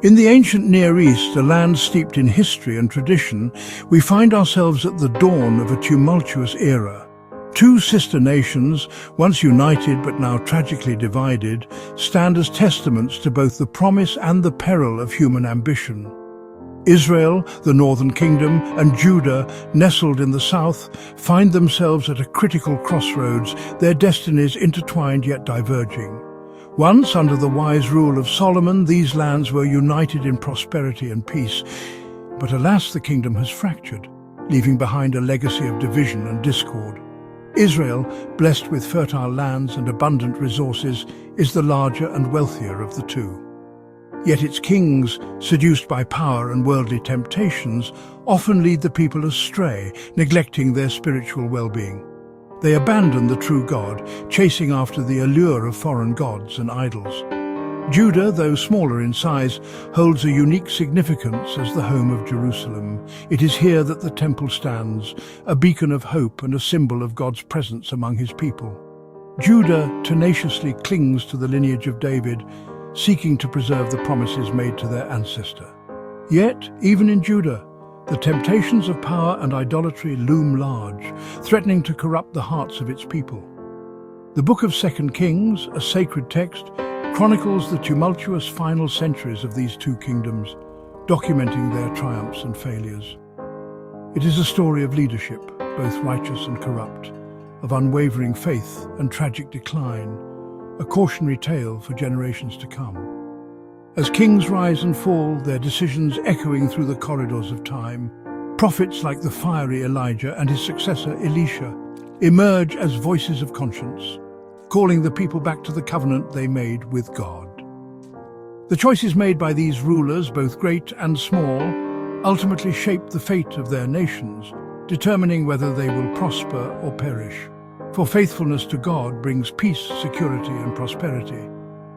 In the ancient Near East, a land steeped in history and tradition, we find ourselves at the dawn of a tumultuous era. Two sister nations, once united but now tragically divided, stand as testaments to both the promise and the peril of human ambition. Israel, the northern kingdom, and Judah, nestled in the south, find themselves at a critical crossroads, their destinies intertwined yet diverging. Once, under the wise rule of Solomon, these lands were united in prosperity and peace. But alas, the kingdom has fractured, leaving behind a legacy of division and discord. Israel, blessed with fertile lands and abundant resources, is the larger and wealthier of the two. Yet its kings, seduced by power and worldly temptations, often lead the people astray, neglecting their spiritual well-being. They abandon the true God, chasing after the allure of foreign gods and idols. Judah, though smaller in size, holds a unique significance as the home of Jerusalem. It is here that the temple stands, a beacon of hope and a symbol of God's presence among his people. Judah tenaciously clings to the lineage of David, seeking to preserve the promises made to their ancestor. Yet, even in Judah, the temptations of power and idolatry loom large, threatening to corrupt the hearts of its people. The book of 2 Kings, a sacred text, chronicles the tumultuous final centuries of these two kingdoms, documenting their triumphs and failures. It is a story of leadership, both righteous and corrupt, of unwavering faith and tragic decline, a cautionary tale for generations to come. As kings rise and fall, their decisions echoing through the corridors of time, prophets like the fiery Elijah and his successor Elisha emerge as voices of conscience, calling the people back to the covenant they made with God. The choices made by these rulers, both great and small, ultimately shape the fate of their nations, determining whether they will prosper or perish. For faithfulness to God brings peace, security, and prosperity.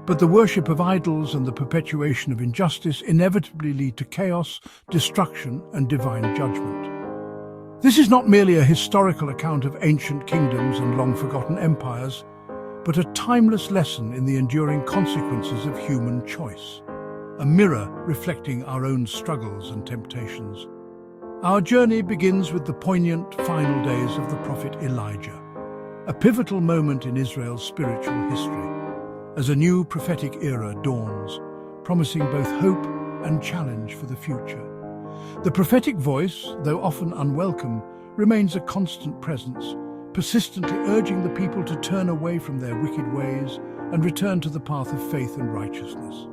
But the worship of idols and the perpetuation of injustice inevitably lead to chaos, destruction, and divine judgment. This is not merely a historical account of ancient kingdoms and long-forgotten empires, but a timeless lesson in the enduring consequences of human choice, a mirror reflecting our own struggles and temptations. Our journey begins with the poignant final days of the prophet Elijah, a pivotal moment in Israel's spiritual history, as a new prophetic era dawns, promising both hope and challenge for the future. The prophetic voice, though often unwelcome, remains a constant presence, persistently urging the people to turn away from their wicked ways and return to the path of faith and righteousness.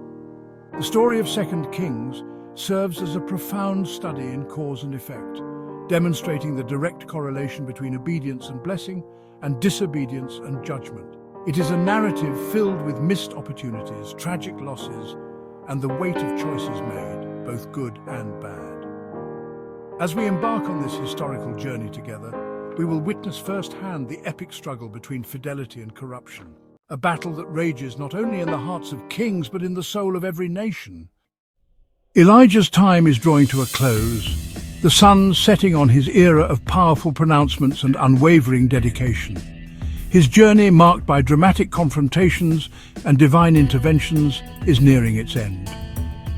The story of 2 Kings serves as a profound study in cause and effect, demonstrating the direct correlation between obedience and blessing and disobedience and judgment. It is a narrative filled with missed opportunities, tragic losses, and the weight of choices made, both good and bad. As we embark on this historical journey together, we will witness firsthand the epic struggle between fidelity and corruption, a battle that rages not only in the hearts of kings but in the soul of every nation. Elijah's time is drawing to a close, the sun setting on his era of powerful pronouncements and unwavering dedication. His journey, marked by dramatic confrontations and divine interventions, is nearing its end.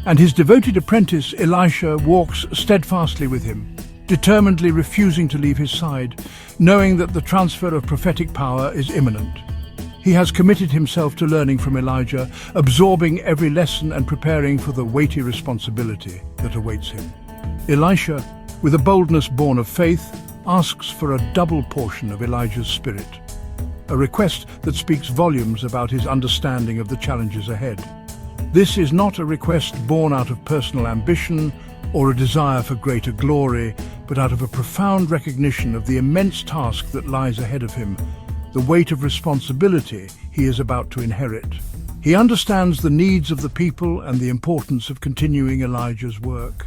And his devoted apprentice, Elisha, walks steadfastly with him, determinedly refusing to leave his side, knowing that the transfer of prophetic power is imminent. He has committed himself to learning from Elijah, absorbing every lesson and preparing for the weighty responsibility that awaits him. Elisha, with a boldness born of faith, asks for a double portion of Elijah's spirit, a request that speaks volumes about his understanding of the challenges ahead. This is not a request born out of personal ambition or a desire for greater glory, but out of a profound recognition of the immense task that lies ahead of him, the weight of responsibility he is about to inherit. He understands the needs of the people and the importance of continuing Elijah's work.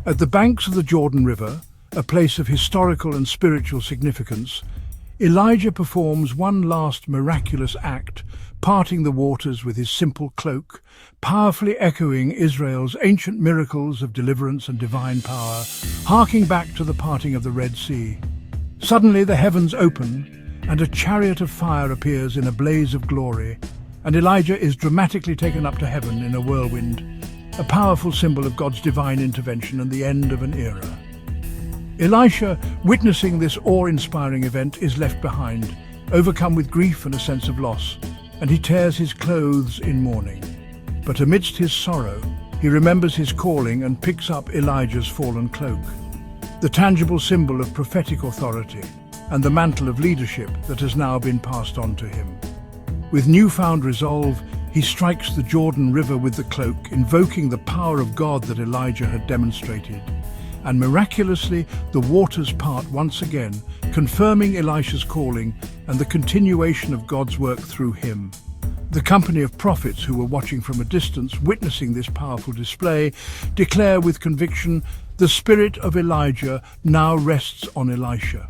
At the banks of the Jordan River, a place of historical and spiritual significance, Elijah performs one last miraculous act, parting the waters with his simple cloak, powerfully echoing Israel's ancient miracles of deliverance and divine power, harking back to the parting of the Red Sea. Suddenly the heavens open, and a chariot of fire appears in a blaze of glory, and Elijah is dramatically taken up to heaven in a whirlwind, a powerful symbol of God's divine intervention and the end of an era. Elisha, witnessing this awe-inspiring event, is left behind, overcome with grief and a sense of loss, and he tears his clothes in mourning. But amidst his sorrow, he remembers his calling and picks up Elijah's fallen cloak, the tangible symbol of prophetic authority and the mantle of leadership that has now been passed on to him. With newfound resolve, he strikes the Jordan River with the cloak, invoking the power of God that Elijah had demonstrated. And miraculously, the waters part once again, confirming Elisha's calling and the continuation of God's work through him. The company of prophets who were watching from a distance, witnessing this powerful display, declare with conviction, "The spirit of Elijah now rests on Elisha."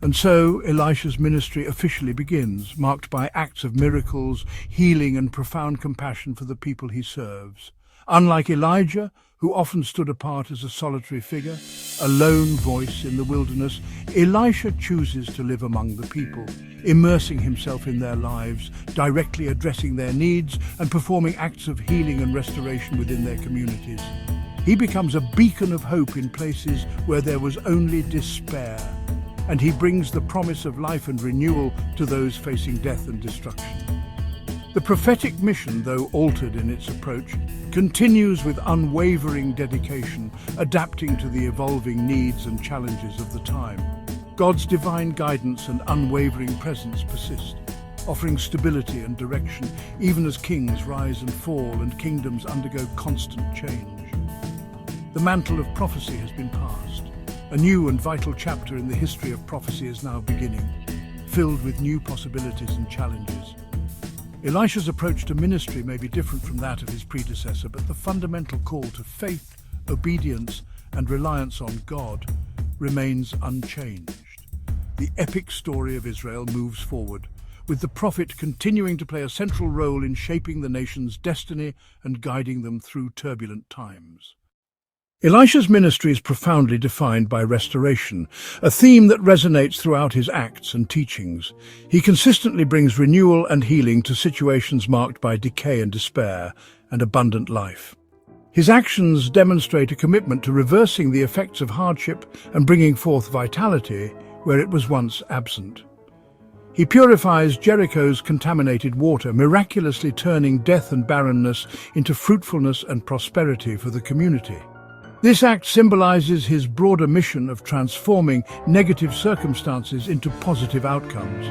And so Elisha's ministry officially begins, marked by acts of miracles, healing and profound compassion for the people he serves. Unlike Elijah, who often stood apart as a solitary figure, a lone voice in the wilderness, Elisha chooses to live among the people, immersing himself in their lives, directly addressing their needs and performing acts of healing and restoration within their communities. He becomes a beacon of hope in places where there was only despair, and he brings the promise of life and renewal to those facing death and destruction. The prophetic mission, though altered in its approach, continues with unwavering dedication, adapting to the evolving needs and challenges of the time. God's divine guidance and unwavering presence persist, offering stability and direction even as kings rise and fall and kingdoms undergo constant change. The mantle of prophecy has been passed. A new and vital chapter in the history of prophecy is now beginning, filled with new possibilities and challenges. Elisha's approach to ministry may be different from that of his predecessor, but the fundamental call to faith, obedience, and reliance on God remains unchanged. The epic story of Israel moves forward, with the prophet continuing to play a central role in shaping the nation's destiny and guiding them through turbulent times. Elisha's ministry is profoundly defined by restoration, a theme that resonates throughout his acts and teachings. He consistently brings renewal and healing to situations marked by decay and despair and abundant life. His actions demonstrate a commitment to reversing the effects of hardship and bringing forth vitality where it was once absent. He purifies Jericho's contaminated water, miraculously turning death and barrenness into fruitfulness and prosperity for the community. This act symbolizes his broader mission of transforming negative circumstances into positive outcomes.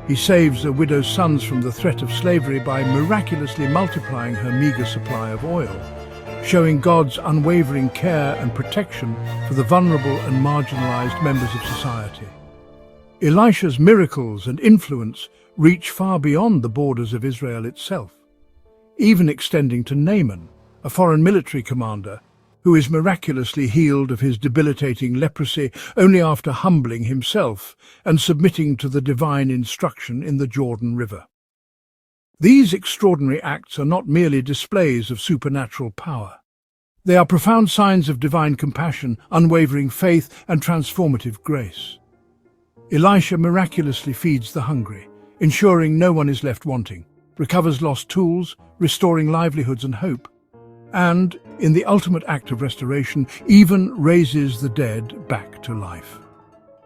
He saves a widow's sons from the threat of slavery by miraculously multiplying her meager supply of oil, showing God's unwavering care and protection for the vulnerable and marginalized members of society. Elisha's miracles and influence reach far beyond the borders of Israel itself, even extending to Naaman, a foreign military commander, who is miraculously healed of his debilitating leprosy only after humbling himself and submitting to the divine instruction in the Jordan River. These extraordinary acts are not merely displays of supernatural power. They are profound signs of divine compassion, unwavering faith, and transformative grace. Elisha miraculously feeds the hungry, ensuring no one is left wanting, recovers lost tools, restoring livelihoods and hope, and, in the ultimate act of restoration, even raises the dead back to life.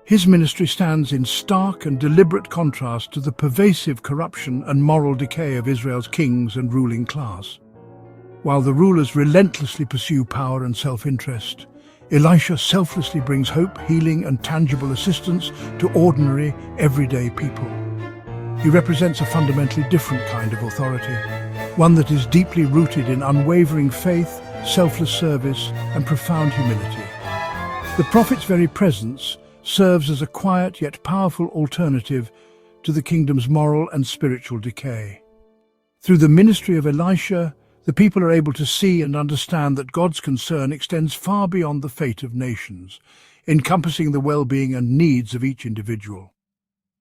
His ministry stands in stark and deliberate contrast to the pervasive corruption and moral decay of Israel's kings and ruling class. While the rulers relentlessly pursue power and self-interest, Elisha selflessly brings hope, healing, and tangible assistance to ordinary, everyday people. He represents a fundamentally different kind of authority, one that is deeply rooted in unwavering faith, selfless service, and profound humility. The prophet's very presence serves as a quiet yet powerful alternative to the kingdom's moral and spiritual decay. Through the ministry of Elisha, the people are able to see and understand that God's concern extends far beyond the fate of nations, encompassing the well-being and needs of each individual.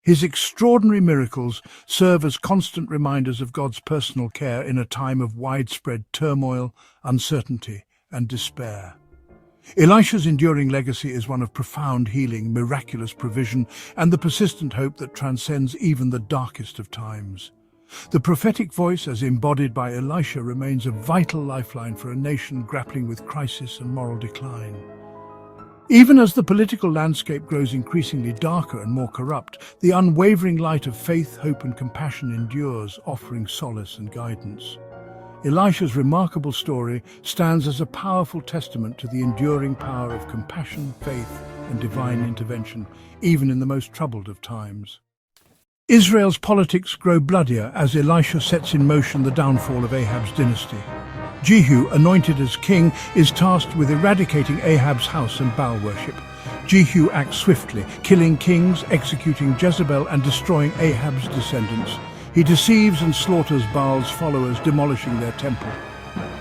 His extraordinary miracles serve as constant reminders of God's personal care in a time of widespread turmoil, uncertainty, and despair. Elisha's enduring legacy is one of profound healing, miraculous provision, and the persistent hope that transcends even the darkest of times. The prophetic voice, as embodied by Elisha, remains a vital lifeline for a nation grappling with crisis and moral decline. Even as the political landscape grows increasingly darker and more corrupt, the unwavering light of faith, hope and compassion endures, offering solace and guidance. Elisha's remarkable story stands as a powerful testament to the enduring power of compassion, faith and divine intervention, even in the most troubled of times. Israel's politics grow bloodier as Elisha sets in motion the downfall of Ahab's dynasty. Jehu, anointed as king, is tasked with eradicating Ahab's house and Baal worship. Jehu acts swiftly, killing kings, executing Jezebel and destroying Ahab's descendants. He deceives and slaughters Baal's followers, demolishing their temple.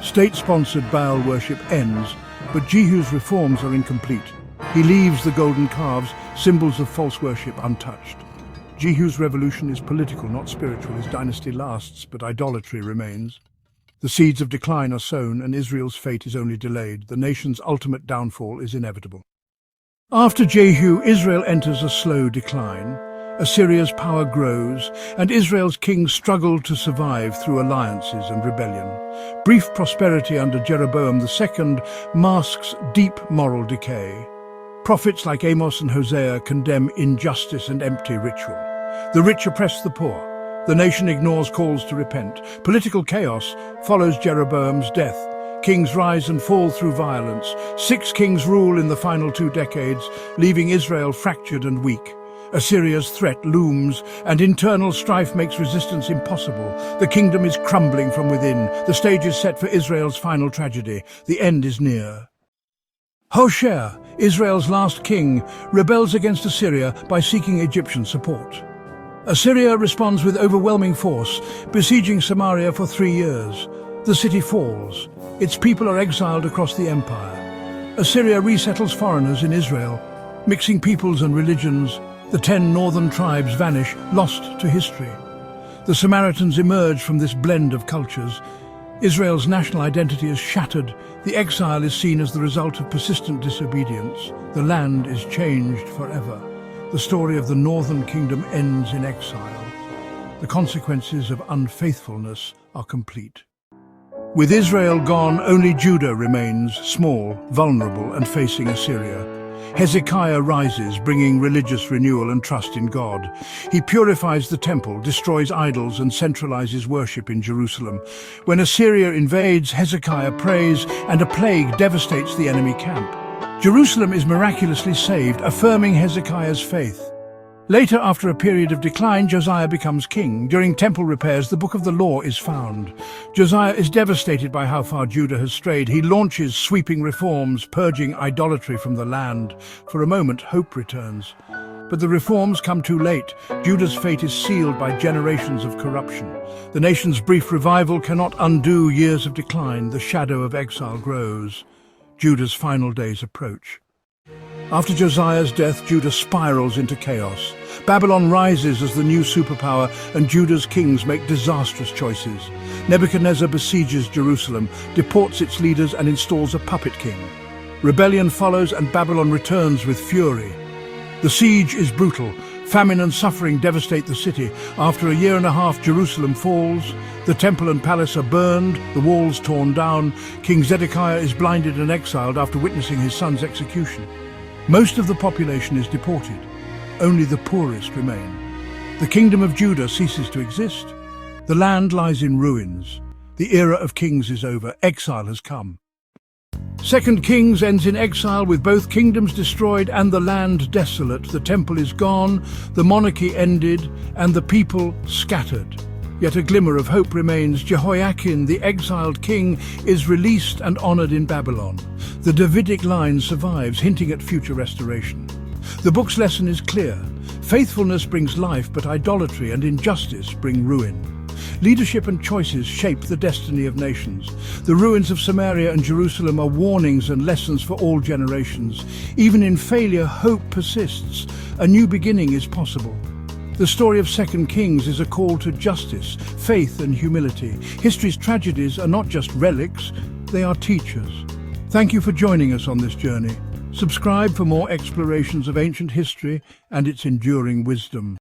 State-sponsored Baal worship ends, but Jehu's reforms are incomplete. He leaves the golden calves, symbols of false worship, untouched. Jehu's revolution is political, not spiritual. His dynasty lasts, but idolatry remains. The seeds of decline are sown, and Israel's fate is only delayed. The nation's ultimate downfall is inevitable. After Jehu, Israel enters a slow decline. Assyria's power grows, and Israel's kings struggle to survive through alliances and rebellion. Brief prosperity under Jeroboam II masks deep moral decay. Prophets like Amos and Hosea condemn injustice and empty ritual. The rich oppress the poor. The nation ignores calls to repent. Political chaos follows Jeroboam's death. Kings rise and fall through violence. 6 kings rule in the final 2 decades, leaving Israel fractured and weak. Assyria's threat looms, and internal strife makes resistance impossible. The kingdom is crumbling from within. The stage is set for Israel's final tragedy. The end is near. Hoshea, Israel's last king, rebels against Assyria by seeking Egyptian support. Assyria responds with overwhelming force, besieging Samaria for 3 years. The city falls. Its people are exiled across the empire. Assyria resettles foreigners in Israel, mixing peoples and religions. The 10 northern tribes vanish, lost to history. The Samaritans emerge from this blend of cultures. Israel's national identity is shattered. The exile is seen as the result of persistent disobedience. The land is changed forever. The story of the northern kingdom ends in exile. The consequences of unfaithfulness are complete. With Israel gone, only Judah remains, small, vulnerable, and facing Assyria. Hezekiah rises, bringing religious renewal and trust in God. He purifies the temple, destroys idols, and centralizes worship in Jerusalem. When Assyria invades, Hezekiah prays, and a plague devastates the enemy camp. Jerusalem is miraculously saved, affirming Hezekiah's faith. Later, after a period of decline, Josiah becomes king. During temple repairs, the Book of the Law is found. Josiah is devastated by how far Judah has strayed. He launches sweeping reforms, purging idolatry from the land. For a moment, hope returns. But the reforms come too late. Judah's fate is sealed by generations of corruption. The nation's brief revival cannot undo years of decline. The shadow of exile grows. Judah's final days approach. After Josiah's death, Judah spirals into chaos. Babylon rises as the new superpower, and Judah's kings make disastrous choices. Nebuchadnezzar besieges Jerusalem, deports its leaders, and installs a puppet king. Rebellion follows, and Babylon returns with fury. The siege is brutal. Famine and suffering devastate the city. After a year and a half, Jerusalem falls. The temple and palace are burned, the walls torn down. King Zedekiah is blinded and exiled after witnessing his son's execution. Most of the population is deported. Only the poorest remain. The kingdom of Judah ceases to exist. The land lies in ruins. The era of kings is over. Exile has come. 2 Kings ends in exile, with both kingdoms destroyed and the land desolate. The temple is gone, the monarchy ended, and the people scattered. Yet a glimmer of hope remains. Jehoiakim, the exiled king, is released and honored in Babylon. The Davidic line survives, hinting at future restoration. The book's lesson is clear. Faithfulness brings life, but idolatry and injustice bring ruin. Leadership and choices shape the destiny of nations. The ruins of Samaria and Jerusalem are warnings and lessons for all generations. Even in failure, hope persists. A new beginning is possible. The story of 2 Kings is a call to justice, faith and humility. History's tragedies are not just relics, they are teachers. Thank you for joining us on this journey. Subscribe for more explorations of ancient history and its enduring wisdom.